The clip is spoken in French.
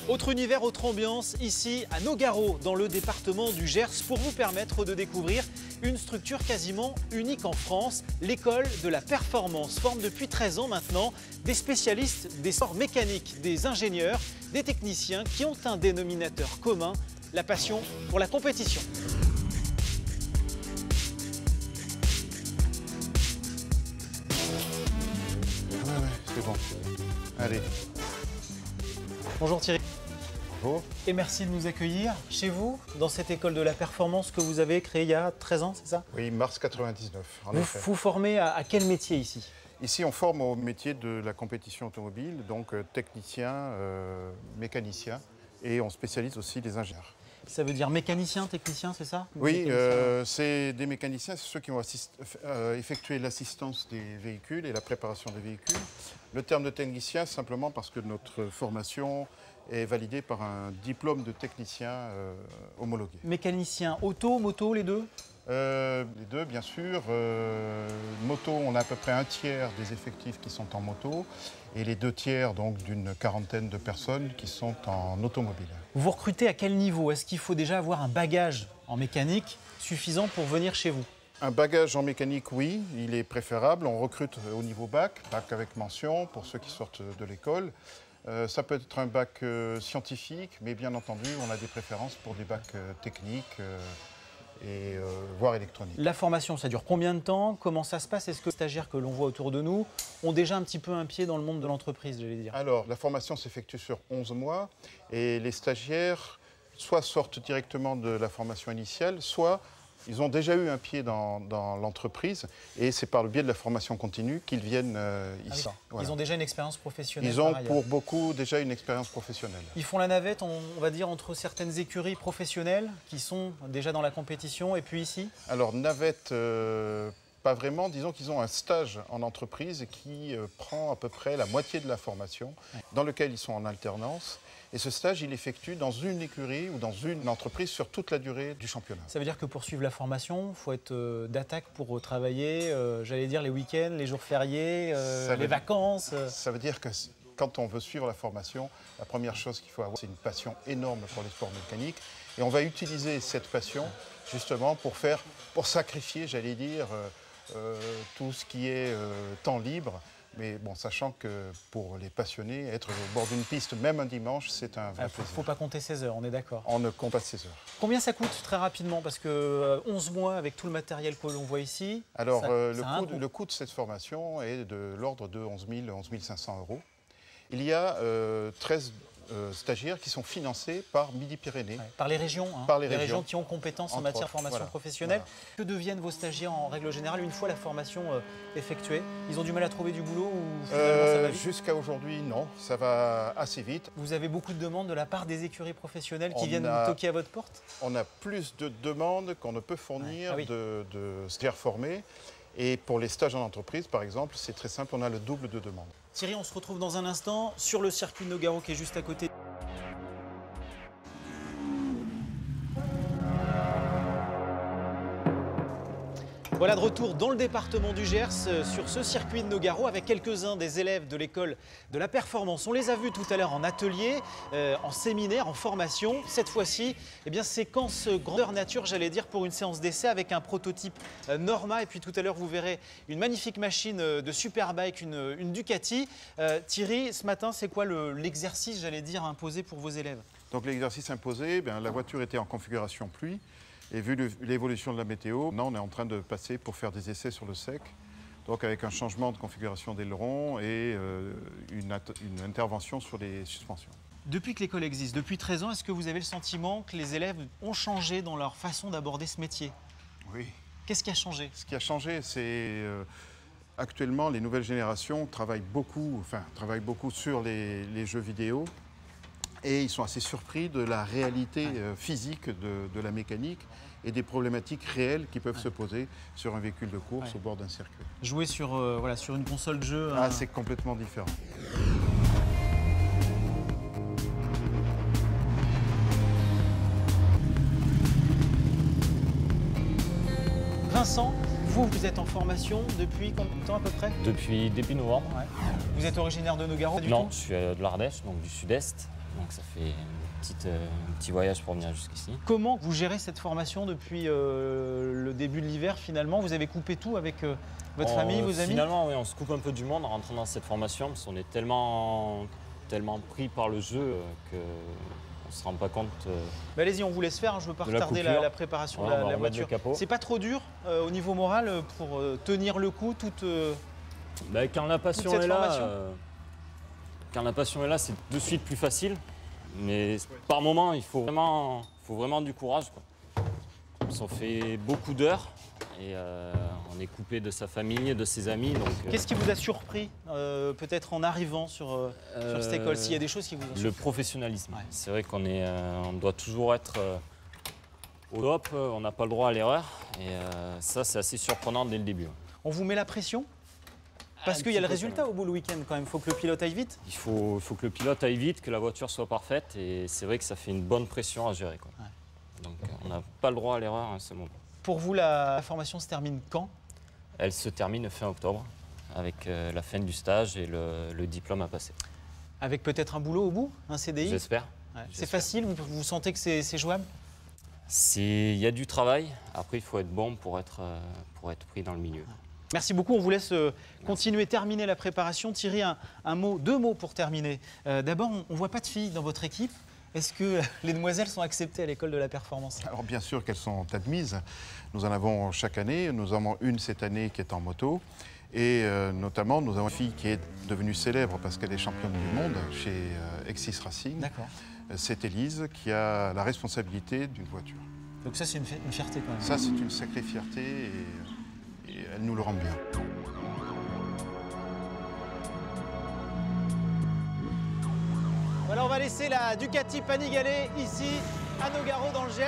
Autre univers, autre ambiance, ici à Nogaro, dans le département du Gers, pour vous permettre de découvrir une structure quasiment unique en France. L'école de la performance forme depuis 13 ans maintenant des spécialistes des sports mécaniques, des ingénieurs, des techniciens qui ont un dénominateur commun, la passion pour la compétition. C'est bon. Allez. Bonjour Thierry. Bonjour. Et merci de nous accueillir chez vous, dans cette école de la performance que vous avez créée il y a 13 ans, c'est ça? Oui, mars 99, en effet. Vous formez à quel métier ici? Ici, on forme au métier de la compétition automobile, donc technicien, mécanicien, et on spécialise aussi les ingénieurs. Ça veut dire mécanicien, technicien, c'est ça? Oui, c'est des mécaniciens, c'est ceux qui vont effectuer l'assistance des véhicules et la préparation des véhicules. Le terme de technicien, simplement parce que notre formation est validée par un diplôme de technicien homologué. Mécanicien auto, moto, les deux? Les deux, bien sûr. Moto, on a à peu près un tiers des effectifs qui sont en moto et les 2 tiers donc d'une quarantaine de personnes qui sont en automobile. Vous recrutez à quel niveau? Est-ce qu'il faut déjà avoir un bagage en mécanique suffisant pour venir chez vous? Un bagage en mécanique, oui, il est préférable. On recrute au niveau bac avec mention pour ceux qui sortent de l'école. Ça peut être un bac scientifique, mais bien entendu, on a des préférences pour des bacs techniques. Voire électronique. La formation, ça dure combien de temps? Comment ça se passe? Est-ce que les stagiaires que l'on voit autour de nous ont déjà un petit peu un pied dans le monde de l'entreprise, j'allais dire? Alors, la formation s'effectue sur 11 mois et les stagiaires soit sortent directement de la formation initiale, soit ils ont déjà eu un pied dans l'entreprise et c'est par le biais de la formation continue qu'ils viennent ici. Voilà. Ils ont déjà une expérience professionnelle. Ils ont pour beaucoup déjà une expérience professionnelle. Ils font la navette, on va dire, entre certaines écuries professionnelles qui sont déjà dans la compétition et puis ici? Alors navette, pas vraiment. Disons qu'ils ont un stage en entreprise qui prend à peu près la moitié de la formation, dans lequel ils sont en alternance. Et ce stage, il effectue dans une écurie ou dans une entreprise sur toute la durée du championnat. Ça veut dire que pour suivre la formation, il faut être d'attaque pour travailler, j'allais dire les week-ends, les jours fériés, les vacances. Ça veut dire que quand on veut suivre la formation, la première chose qu'il faut avoir, c'est une passion énorme pour les sports mécaniques. Et on va utiliser cette passion justement pour sacrifier, j'allais dire, tout ce qui est temps libre. Mais bon, sachant que pour les passionnés, être au bord d'une piste, même un dimanche, c'est un vrai plaisir. Il ne faut pas compter 16 heures, on est d'accord. On ne compte pas 16 heures. Combien ça coûte très rapidement? Parce que 11 mois avec tout le matériel que l'on voit ici. Alors, le coût de cette formation est de l'ordre de 11 500 euros. Il y a 13 stagiaires qui sont financés par Midi-Pyrénées. Ouais, par les régions, hein, par les régions qui ont compétence en matière de formation professionnelle. Voilà. Que deviennent vos stagiaires en règle générale une fois la formation effectuée? Ils ont du mal à trouver du boulot ou finalement ça va vite? Jusqu'à aujourd'hui, non. Ça va assez vite. Vous avez beaucoup de demandes de la part des écuries professionnelles qui viennent toquer à votre porte? On a plus de demandes qu'on ne peut fournir de stagiaires formés. Et pour les stages en entreprise, par exemple, c'est très simple, on a le double de demandes. Thierry, on se retrouve dans un instant sur le circuit de Nogaro qui est juste à côté. Voilà de retour dans le département du Gers sur ce circuit de Nogaro avec quelques-uns des élèves de l'école de la performance. On les a vus tout à l'heure en atelier, en séminaire, en formation. Cette fois-ci, eh bien, séquence grandeur nature, j'allais dire, pour une séance d'essai avec un prototype Norma. Et puis tout à l'heure, vous verrez une magnifique machine de Superbike, une Ducati. Thierry, ce matin, c'est quoi l'exercice, j'allais dire, imposé pour vos élèves? Donc l'exercice imposé, la voiture était en configuration pluie. Et vu l'évolution de la météo, maintenant on est en train de passer pour faire des essais sur le sec, donc avec un changement de configuration d'aileron et une intervention sur les suspensions. Depuis que l'école existe, depuis 13 ans, est-ce que vous avez le sentiment que les élèves ont changé dans leur façon d'aborder ce métier? Oui. Qu'est-ce qui a changé? Ce qui a changé, c'est actuellement les nouvelles générations travaillent beaucoup sur les jeux vidéo. Et ils sont assez surpris de la réalité physique de la mécanique et des problématiques réelles qui peuvent se poser sur un véhicule de course au bord d'un circuit. Jouer sur une console de jeu... c'est complètement différent. Vincent, Vous êtes en formation depuis combien de temps à peu près? Depuis début novembre. Ouais. Vous êtes originaire de Nogaro du Non, tout? je suis de l'Ardèche, donc du sud-est. Donc ça fait un petit voyage pour venir jusqu'ici. Comment vous gérez cette formation depuis le début de l'hiver finalement? Vous avez coupé tout avec votre famille, vos amis? Finalement, oui, on se coupe un peu du monde en rentrant dans cette formation parce qu'on est tellement pris par le jeu qu'on ne se rend pas compte. Bah, allez-y, on vous laisse faire, hein, je ne veux pas de la retarder coupure. la préparation Voilà, de on va la remettre voiture. le capot. C'est pas trop dur au niveau moral pour tenir le coup toute Quand la passion cette est là, formation c'est de suite plus facile. Mais par moment, il faut vraiment du courage, quoi. Parce qu'on fait beaucoup d'heures et on est coupé de sa famille, de ses amis. Qu'est-ce qui vous a surpris peut-être en arrivant sur cette école? S'il y a des choses qui vous ont surpris? Le professionnalisme. Ouais. C'est vrai qu'on doit toujours être au top, on n'a pas le droit à l'erreur. Et ça, c'est assez surprenant dès le début. On vous met la pression? Parce qu'il y a le résultat au bout le week-end quand même, il faut que le pilote aille vite. Il faut que le pilote aille vite, que la voiture soit parfaite et c'est vrai que ça fait une bonne pression à gérer, quoi. Ouais. Donc on n'a pas le droit à l'erreur à ce moment. Pour vous, la formation se termine quand? Elle se termine fin octobre avec la fin du stage et le diplôme à passer. Avec peut-être un boulot au bout, un CDI? J'espère. Ouais. C'est facile, vous sentez que c'est jouable? Il y a du travail, après il faut être bon pour être pris dans le milieu. Merci beaucoup, on vous laisse continuer, terminer la préparation. Thierry, deux mots pour terminer. D'abord, on ne voit pas de filles dans votre équipe. Est-ce que les demoiselles sont acceptées à l'école de la performance? Alors bien sûr qu'elles sont admises. Nous en avons chaque année. Nous en avons une cette année qui est en moto. Et notamment, nous avons une fille qui est devenue célèbre parce qu'elle est championne du monde chez Exis Racing. D'accord. C'est Élise qui a la responsabilité d'une voiture. Donc ça, c'est une fierté quand même. Ça, c'est une sacrée fierté et elle nous le rend bien. Voilà, on va laisser la Ducati Panigale ici à Nogaro dans le Gers.